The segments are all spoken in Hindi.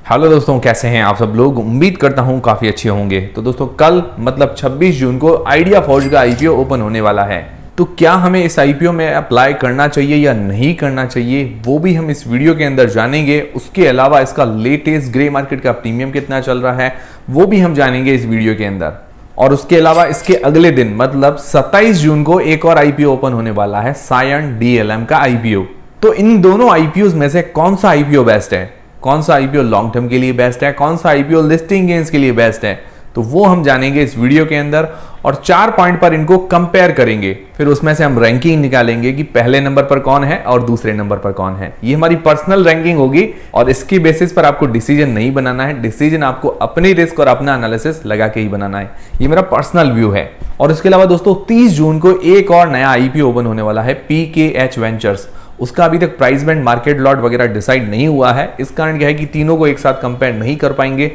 हेलो दोस्तों, कैसे हैं आप सब लोग। उम्मीद करता हूं काफ़ी अच्छे होंगे। तो दोस्तों कल मतलब 26 जून को आइडिया फॉर्ज का आईपीओ ओपन होने वाला है। तो क्या हमें इस आईपीओ में अप्लाई करना चाहिए या नहीं करना चाहिए, वो भी हम इस वीडियो के अंदर जानेंगे। उसके अलावा इसका लेटेस्ट ग्रे मार्केट का प्रीमियम कितना चल रहा है वो भी हम जानेंगे इस वीडियो के अंदर। और उसके अलावा इसके अगले दिन मतलब 27 जून को एक और आईपीओ ओपन होने वाला है, सायन डीएलएम का आईपीओ। तो इन दोनों आईपीओ में से कौन सा आईपीओ बेस्ट है, कौन सा आईपीओ लॉन्ग टर्म के लिए बेस्ट है, कौन सा आईपीओ लिस्टिंग गेन्स के लिए बेस्ट है, तो वो हम जानेंगे इस वीडियो के अंदर। और 4 पॉइंट पर इनको कंपेयर करेंगे, फिर उसमें से हम रैंकिंग निकालेंगे कि पहले नंबर पर कौन है और दूसरे नंबर पर कौन है। ये हमारी पर्सनल रैंकिंग होगी और इसकी बेसिस पर आपको डिसीजन नहीं बनाना है। डिसीजन आपको अपनी रिस्क और अपना एनालिसिस लगा के ही बनाना है। ये मेरा पर्सनल व्यू है। और इसके अलावा दोस्तों 30 जून को एक और नया आईपीओ ओपन होने वाला है, पीकेएच वेंचर्स। उसका अभी तक प्राइस बैंड, मार्केट लॉट वगैरह डिसाइड नहीं हुआ है। इस कारण क्या है कि तीनों को एक साथ कंपेयर नहीं कर पाएंगे।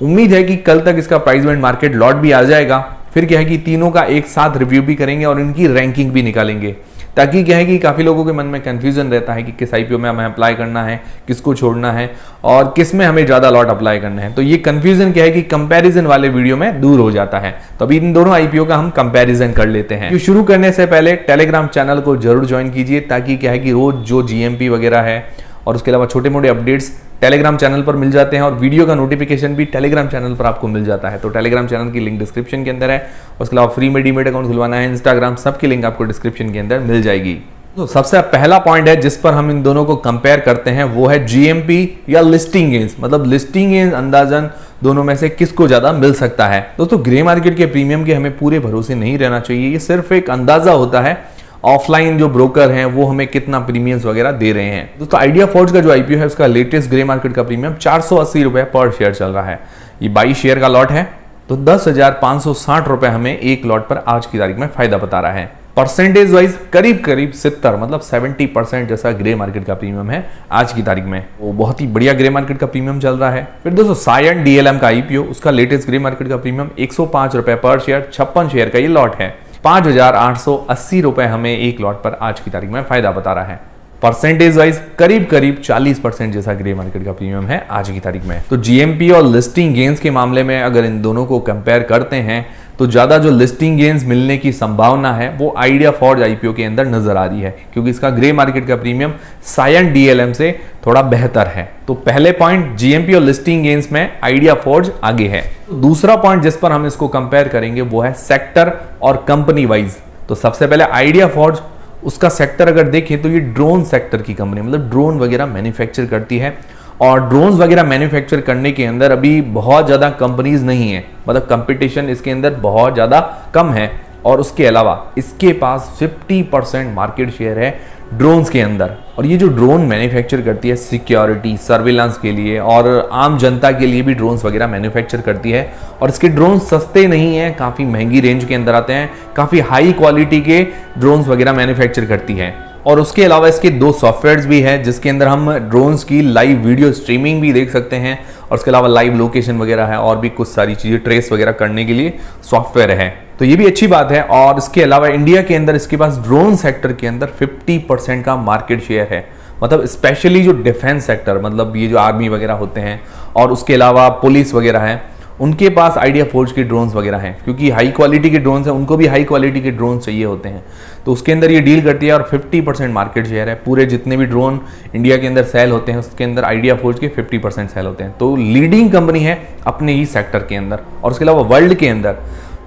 उम्मीद है कि कल तक इसका प्राइस बैंड, मार्केट लॉट भी आ जाएगा। फिर क्या है कि तीनों का एक साथ रिव्यू भी करेंगे और इनकी रैंकिंग भी निकालेंगे, ताकि क्या है कि काफी लोगों के मन में कंफ्यूजन रहता है कि किस आईपीओ में हमें अप्लाई करना है, किसको छोड़ना है और किस में हमें ज्यादा लॉट अप्लाई करना है। तो ये कंफ्यूजन क्या है कि कंपैरिजन वाले वीडियो में दूर हो जाता है। तो अभी इन दोनों आईपीओ का हम कंपैरिजन कर लेते हैं। तो शुरू करने से पहले टेलीग्राम चैनल को जरूर ज्वाइन कीजिए, ताकि क्या है कि रोज जो जीएमपी वगैरह है और उसके अलावा छोटे मोटे अपडेट्स टेलीग्राम चैनल पर मिल जाते हैं और वीडियो का नोटिफिकेशन भी टेलीग्राम चैनल पर आपको मिल जाता है। तो टेलीग्राम चैनल की लिंक डिस्क्रिप्शन के अंदर है। उसके अलावा फ्री में डीमेट अकाउंट खुलवाना है, इंस्टाग्राम, सबकी लिंक आपको डिस्क्रिप्शन के अंदर मिल जाएगी। तो सबसे पहला पॉइंट है जिस पर हम इन दोनों को कंपेयर करते हैं वो है जीएमपी या लिस्टिंग गेन्स। मतलब लिस्टिंग गेन्स अंदाजन दोनों में से किसको ज्यादा मिल सकता है। दोस्तों ग्रे मार्केट के प्रीमियम के हमें पूरे भरोसे नहीं रहना चाहिए। ये सिर्फ एक अंदाजा होता है, ऑफलाइन जो ब्रोकर हैं वो हमें कितना प्रीमियम्स वगैरह दे रहे हैं। दोस्तों आइडिया फॉर्ज का जो आईपीओ है उसका लेटेस्ट ग्रे मार्केट का प्रीमियम 480 रुपए पर शेयर चल रहा है। ये 22 शेयर का लॉट है, तो 10,560 रुपए हमें एक लॉट पर आज की तारीख में फायदा बता रहा है। परसेंटेज वाइज करीब करीब 70 मतलब 70% जैसा ग्रे मार्केट का प्रीमियम है आज की तारीख में। वो बहुत ही बढ़िया ग्रे मार्केट का प्रीमियम चल रहा है। फिर दोस्तों सायन डीएलएम का आईपीओ, उसका लेटेस्ट ग्रे मार्केट का प्रीमियम 105 रुपए पर शेयर, 56 शेयर का ये लॉट है। 5,880 रुपए हमें एक लॉट पर आज की तारीख में फायदा बता रहा है। परसेंटेज वाइज करीब करीब 40% जैसा ग्रे मार्केट का प्रीमियम है आज की तारीख में। तो जीएमपी और लिस्टिंग गेन्स के मामले में अगर इन दोनों को कंपेयर करते हैं तो ज्यादा जो लिस्टिंग गेन्स मिलने की संभावना है वो आइडिया फॉर्ज आईपीओ के अंदर नजर आ रही है, क्योंकि इसका ग्रे मार्केट का प्रीमियम सायन डीएलएम से थोड़ा बेहतर है। तो पहले पॉइंट जीएमपी और लिस्टिंग गेन्स में आइडिया फॉर्ज आगे है। तो दूसरा पॉइंट जिस पर हम इसको कंपेयर करेंगे वो है सेक्टर और कंपनी वाइज। तो सबसे पहले आइडिया फॉर्ज, उसका सेक्टर अगर देखें तो ये ड्रोन सेक्टर की कंपनी, मतलब ड्रोन वगैरह मैन्युफैक्चर करती है। और ड्रोन्स वगैरह मैन्युफैक्चर करने के अंदर अभी बहुत ज़्यादा कंपनीज नहीं है, मतलब कंपटीशन इसके अंदर बहुत ज़्यादा कम है। और उसके अलावा इसके पास 50% मार्केट शेयर है ड्रोन्स के अंदर। और ये जो ड्रोन मैन्युफैक्चर करती है सिक्योरिटी, सर्विलांस के लिए और आम जनता के लिए भी ड्रोन्स वगैरह मैन्युफैक्चर करती है। और इसके ड्रोन्स सस्ते नहीं हैं, काफ़ी महंगी रेंज के अंदर आते हैं, काफ़ी हाई क्वालिटी के ड्रोन्स वगैरह मैन्युफैक्चर करती है। और उसके अलावा इसके 2 सॉफ्टवेयर्स भी है जिसके अंदर हम ड्रोन्स की लाइव वीडियो स्ट्रीमिंग भी देख सकते हैं। और उसके अलावा लाइव लोकेशन वगैरह है और भी कुछ सारी चीज़ें ट्रेस वगैरह करने के लिए सॉफ्टवेयर है। तो ये भी अच्छी बात है। और इसके अलावा इंडिया के अंदर इसके पास ड्रोन सेक्टर के अंदर 50% का मार्केट शेयर है। मतलब स्पेशली जो डिफेंस सेक्टर, मतलब ये जो आर्मी वगैरह होते हैं और उसके अलावा पुलिस वगैरह है, उनके पास आइडिया फॉर्ज के ड्रोन्स वगैरह हैं, क्योंकि हाई क्वालिटी के ड्रोन्स हैं, उनको भी हाई क्वालिटी के ड्रोन चाहिए होते हैं। तो उसके अंदर ये डील करती है और 50% मार्केट शेयर है। पूरे जितने भी ड्रोन इंडिया के अंदर सेल होते हैं उसके अंदर आइडिया फॉर्ज के 50% सेल होते हैं। तो लीडिंग कंपनी है अपने ही सेक्टर के अंदर। और उसके अलावा वर्ल्ड के अंदर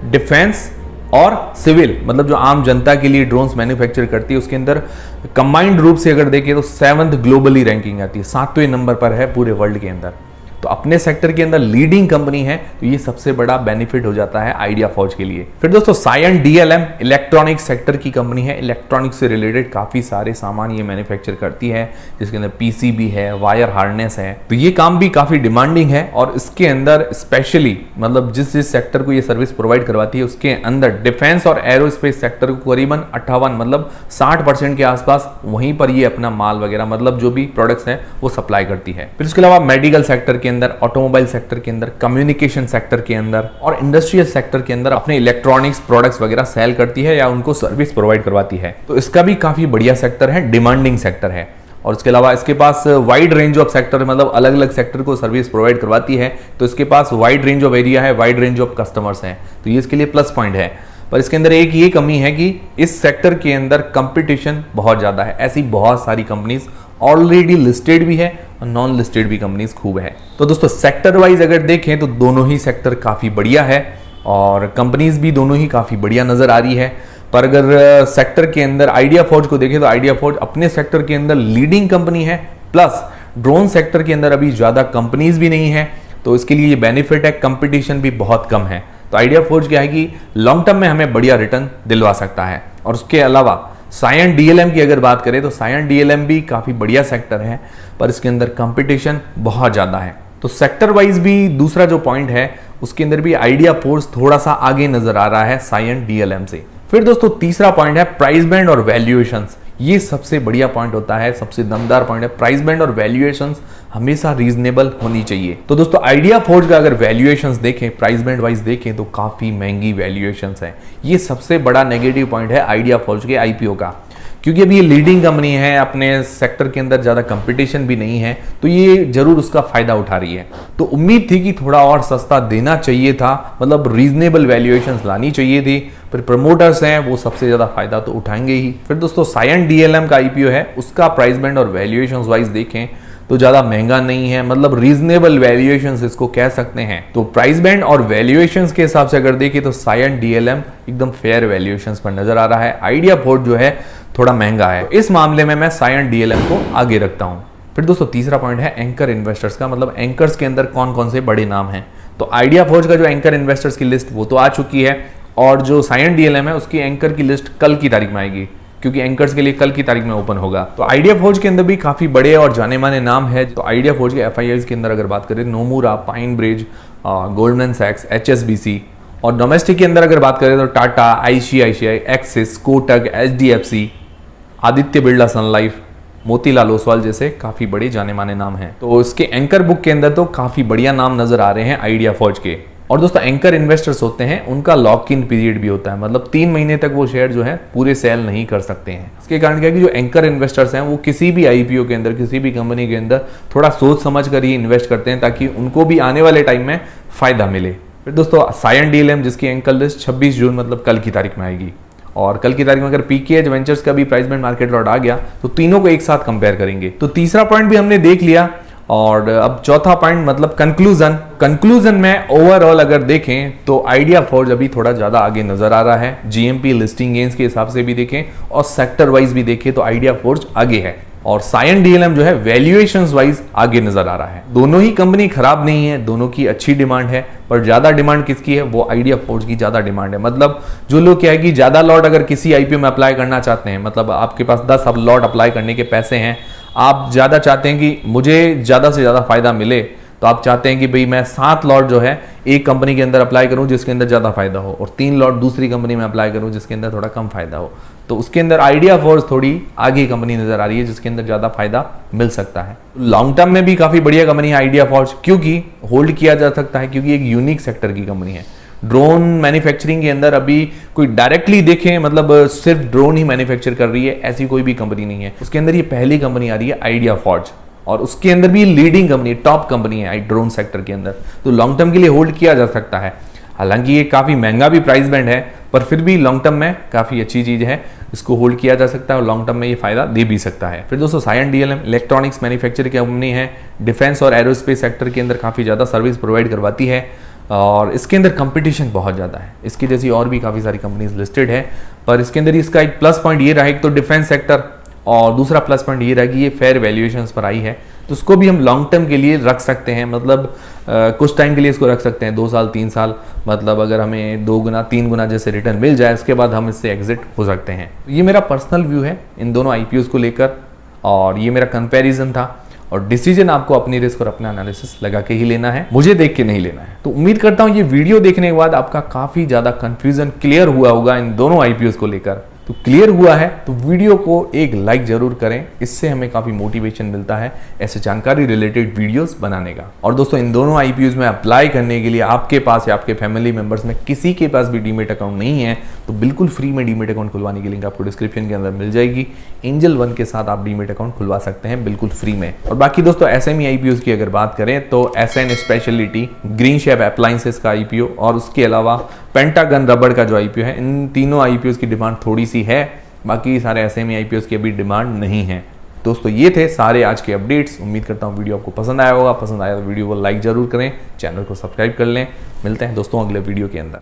डिफेंस और सिविल, मतलब जो आम जनता के लिए ड्रोन्स मैन्युफैक्चर करती है, उसके अंदर कंबाइंड रूप से अगर देखें तो 7th ग्लोबली रैंकिंग आती है, 7वें नंबर पर है पूरे वर्ल्ड के अंदर। तो अपने सेक्टर के अंदर लीडिंग कंपनी है, तो ये सबसे बड़ा बेनिफिट हो जाता है आइडिया फॉर्ज के लिए। फिर दोस्तों सायन डीएलएम इलेक्ट्रॉनिक सेक्टर की कंपनी है। इलेक्ट्रॉनिक से रिलेटेड काफी सारे सामान ये मैन्युफैक्चर करती है, जिसके अंदर पीसीबी है, वायर हार्नेस है। तो ये काम भी काफी डिमांडिंग है। और इसके अंदर स्पेशली मतलब जिस सेक्टर को ये सर्विस प्रोवाइड करवाती है उसके अंदर डिफेंस और एरोस्पेस सेक्टर को करीबन 58 मतलब 60% के आसपास वहीं पर ये अपना माल वगैरह मतलब जो भी प्रोडक्ट्स हैं वो सप्लाई करती है। फिर उसके अलावा मेडिकल सेक्टर के अंदर, ऑटोमोबाइल सेक्टर के अंदर, कम्युनिकेशन सेक्टर के अंदर और इंडस्ट्रियल सेक्टर के अंदर अपने इलेक्ट्रॉनिक्स प्रोडक्ट्स वगैरह सेल करती है या उनको सर्विस प्रोवाइड करवाती है। तो इसका भी काफी बढ़िया सेक्टर है, डिमांडिंग सेक्टर है। और उसके अलावा इसके पास वाइड रेंज ऑफ सेक्टर, मतलब अलग अलग सेक्टर को सर्विस प्रोवाइड करवाती है, तो इसके पास वाइड रेंज ऑफ एरिया है, वाइड रेंज ऑफ कस्टमर्स हैं, तो ये इसके लिए प्लस पॉइंट है। पर इसके अंदर एक ये कमी है कि इस सेक्टर के अंदर कंपटीशन बहुत ज़्यादा है। ऐसी बहुत सारी कंपनीज ऑलरेडी लिस्टेड भी है और नॉन लिस्टेड भी कंपनीज खूब है। तो दोस्तों सेक्टर वाइज अगर देखें तो दोनों ही सेक्टर काफ़ी बढ़िया है और कंपनीज भी दोनों ही काफ़ी बढ़िया नज़र आ रही है। पर अगर सेक्टर के अंदर आइडिया फॉर्ज को देखें तो आइडिया फॉर्ज अपने सेक्टर के अंदर लीडिंग कंपनी है, प्लस ड्रोन सेक्टर के अंदर अभी ज़्यादा कंपनीज भी नहीं है, तो इसके लिए ये बेनिफिट है, कंपटीशन भी बहुत कम है। तो आइडिया फॉर्ज क्या है कि लॉन्ग टर्म में हमें बढ़िया रिटर्न दिलवा सकता है। और उसके अलावा सायन डीएलएम की अगर बात करें तो सायन डीएलएम भी काफ़ी बढ़िया सेक्टर है, पर इसके अंदर कंपटीशन बहुत ज़्यादा है। तो सेक्टर वाइज भी दूसरा जो पॉइंट है उसके अंदर भी आइडिया फॉर्ज थोड़ा सा आगे नजर आ रहा है सायन डीएलएम से। फिर दोस्तों तीसरा पॉइंट है प्राइस बैंड और वैल्यूएशंस। ये सबसे बढ़िया पॉइंट होता है, सबसे दमदार पॉइंट है। प्राइस बैंड और वैल्यूएशंस हमेशा रीजनेबल होनी चाहिए। तो दोस्तों आइडिया फॉर्ज का अगर वैल्यूएशंस देखें, प्राइस बैंड वाइज देखें तो काफी महंगी वैल्यूएशंस है। ये सबसे बड़ा नेगेटिव पॉइंट है आइडिया फॉर्ज के आईपीओ का, क्योंकि अभी ये लीडिंग कंपनी है, अपने सेक्टर के अंदर ज़्यादा कंपटीशन भी नहीं है, तो ये जरूर उसका फायदा उठा रही है। तो उम्मीद थी कि थोड़ा और सस्ता देना चाहिए था, मतलब रीजनेबल वैल्यूएशंस लानी चाहिए थी, पर प्रमोटर्स हैं वो सबसे ज़्यादा फायदा तो उठाएंगे ही। फिर दोस्तों सायन डीएलएम का आईपीओ है, उसका प्राइस बैंड और वैल्यूएशंस वाइज देखें तो ज़्यादा महंगा नहीं है, मतलब रीजनेबल वैल्यूएशंस इसको कह सकते हैं। तो प्राइस बैंड और वैल्यूएशंस के हिसाब से अगर देखें तो सायन डीएलएम एकदम फेयर वैल्यूएशंस पर नजर आ रहा है। आइडिया फॉर्ज जो है थोड़ा महंगा है, इस मामले में मैं सायन डीएलएम को आगे रखता हूं। फिर दोस्तों तीसरा पॉइंट है एंकर इन्वेस्टर्स का, मतलब एंकर्स के अंदर कौन कौन से बड़े नाम हैं। तो आइडिया फॉर्ज का जो एंकर इन्वेस्टर्स की लिस्ट वो तो आ चुकी है, और जो सायन डीएलएम है उसकी एंकर की लिस्ट कल की तारीख में आएगी, क्योंकि एंकर्स के लिए कल की तारीख में ओपन होगा। तो आइडिया फॉर्ज के अंदर भी काफी बड़े और जाने माने नाम है। तो आइडिया फॉर्ज के एफआईआईज के अंदर अगर बात करें, नोमुरा, पाइन ब्रिज, गोल्डमैन सैक्स, एचएसबीसी, और डोमेस्टिक के अंदर अगर बात करें तो Tata, ICICI, Axis, Kotak, HDFC, Aditya Birla sun life, Motilal Oswal जैसे काफी बड़े जाने माने नाम हैं। तो इसके एंकर बुक के अंदर तो काफी बढ़िया नाम नजर आ रहे हैं आइडिया फॉर्ज के। और दोस्तों एंकर इन्वेस्टर्स होते हैं, उनका लॉक इन पीरियड भी होता है, मतलब 3 महीने तक वो शेयर जो है पूरे सेल नहीं कर सकते हैं। इसके कारण क्या है कि जो एंकर इन्वेस्टर्स हैं वो किसी भी आईपीओ के अंदर, किसी भी कंपनी के अंदर थोड़ा सोच समझ कर ही इन्वेस्ट करते हैं, ताकि उनको भी आने वाले टाइम में फायदा मिले। फिर दोस्तों सायन डीएलएम जिसकी एंकर लिस्ट 26 जून मतलब कल की तारीख में आएगी, और कल की तारीख में अगर पीकेएच वेंचर्स का भी प्राइस बैंड मार्केट लॉट आ गया तो तीनों को एक साथ कंपेयर करेंगे। तो तीसरा पॉइंट भी हमने देख लिया, और अब चौथा पॉइंट मतलब कंक्लूजन में ओवरऑल अगर देखें तो आइडिया फॉर्ज अभी थोड़ा ज्यादा आगे नजर आ रहा है। जीएमपी लिस्टिंग गेन्स के हिसाब से भी देखें और सेक्टर वाइज भी देखें तो आइडिया फॉर्ज आगे है, और सायन डीएलएम जो है वैल्यूएशंस वाइज आगे नजर आ रहा है। दोनों ही कंपनी खराब नहीं है, दोनों की अच्छी डिमांड है, पर ज्यादा डिमांड किसकी है, वो आइडिया फॉर्ज की ज्यादा डिमांड है। मतलब जो लोग क्या है कि ज्यादा लॉट अगर किसी आईपीओ में अप्लाई करना चाहते हैं, मतलब आपके पास 10 अब लॉट अप्लाई करने के पैसे हैं, आप ज्यादा चाहते हैं कि मुझे ज्यादा से ज्यादा फायदा मिले, तो आप चाहते हैं कि भाई मैं 7 लॉट जो है एक कंपनी के अंदर अप्लाई करूं जिसके अंदर ज्यादा फायदा हो, और 3 लॉट दूसरी कंपनी में अप्लाई करूं जिसके अंदर थोड़ा कम फायदा हो। तो उसके अंदर आइडिया फॉर्ज थोड़ी आगे कंपनी नजर आ रही है जिसके अंदर ज्यादा फायदा मिल सकता है। लॉन्ग टर्म में भी काफी बढ़िया कंपनी है आइडिया फॉर्ज, क्योंकि होल्ड किया जा सकता है, क्योंकि एक यूनिक सेक्टर की कंपनी है। ड्रोन मैन्युफैक्चरिंग के अंदर अभी कोई डायरेक्टली देखें, मतलब सिर्फ ड्रोन ही मैन्युफैक्चर कर रही है ऐसी कोई भी कंपनी नहीं है। उसके अंदर ये पहली कंपनी आ रही है आइडिया फॉर्ज, और उसके अंदर भी लीडिंग कंपनी, टॉप कंपनी है ड्रोन सेक्टर के अंदर, तो लॉन्ग टर्म के लिए होल्ड किया जा सकता है। हालांकि ये काफी महंगा भी प्राइस बैंड है, पर फिर भी लॉन्ग टर्म में काफी अच्छी चीज है, इसको होल्ड किया जा सकता है और लॉन्ग टर्म में ये फायदा दे भी सकता है। फिर दोस्तों Cyient DLM electronics manufacturing company है, डिफेंस और एरोस्पेस सेक्टर के अंदर काफी ज्यादा सर्विस प्रोवाइड करवाती है, और इसके अंदर कंपटीशन बहुत ज़्यादा है। इसकी जैसी और भी काफ़ी सारी कंपनीज लिस्टेड है, पर इसके अंदर इसका एक प्लस पॉइंट ये रहा है, एक तो डिफेंस सेक्टर, और दूसरा प्लस पॉइंट ये रहा कि ये फेयर वैल्यूएशंस पर आई है, तो उसको भी हम लॉन्ग टर्म के लिए रख सकते हैं, मतलब कुछ टाइम के लिए इसको रख सकते हैं, 2 साल 3 साल, मतलब अगर हमें 2 गुना 3 गुना जैसे रिटर्न मिल जाए उसके बाद हम इससे एग्जिट हो सकते हैं। ये मेरा पर्सनल व्यू है इन दोनों आईपीओ को लेकर, और ये मेरा कंपेरिजन था, और डिसीजन आपको अपनी रिस्क और अपना एनालिसिस लगा के ही लेना है, मुझे देख के नहीं लेना है। तो उम्मीद करता हूं ये वीडियो देखने के बाद आपका काफी ज्यादा कंफ्यूजन क्लियर हुआ होगा इन दोनों आईपीओ को लेकर। तो क्लियर हुआ है तो वीडियो को एक लाइक जरूर करें, इससे हमें काफी मोटिवेशन मिलता है ऐसे जानकारी रिलेटेड वीडियोस बनाने का। और दोस्तों इन दोनों आईपीओ में अप्लाई करने के लिए आपके पास या आपके फैमिली मेंबर्स में किसी के पास भी डीमेट अकाउंट नहीं है तो बिल्कुल फ्री में डीमेट अकाउंट खुलवाने की लिंक आपको डिस्क्रिप्शन के अंदर मिल जाएगी। एंजल वन के साथ आप डीमेट अकाउंट खुलवा सकते हैं बिल्कुल फ्री में। और बाकी दोस्तों एसएमई आईपीओ की अगर बात करें तो SN specialty, green shape appliances का आईपीओ और उसके अलावा पेंटागन रबड़ का जो आईपीओ है, इन तीनों आईपीओ की डिमांड थोड़ी सी है, बाकी सारे एसएमई आईपीओ की अभी डिमांड नहीं है। दोस्तों ये थे सारे आज के अपडेट्स। उम्मीद करता हूँ वीडियो आपको पसंद आया होगा। पसंद आया तो वीडियो को लाइक जरूर करें, चैनल को सब्सक्राइब कर लें। मिलते हैं दोस्तों अगले वीडियो के अंदर।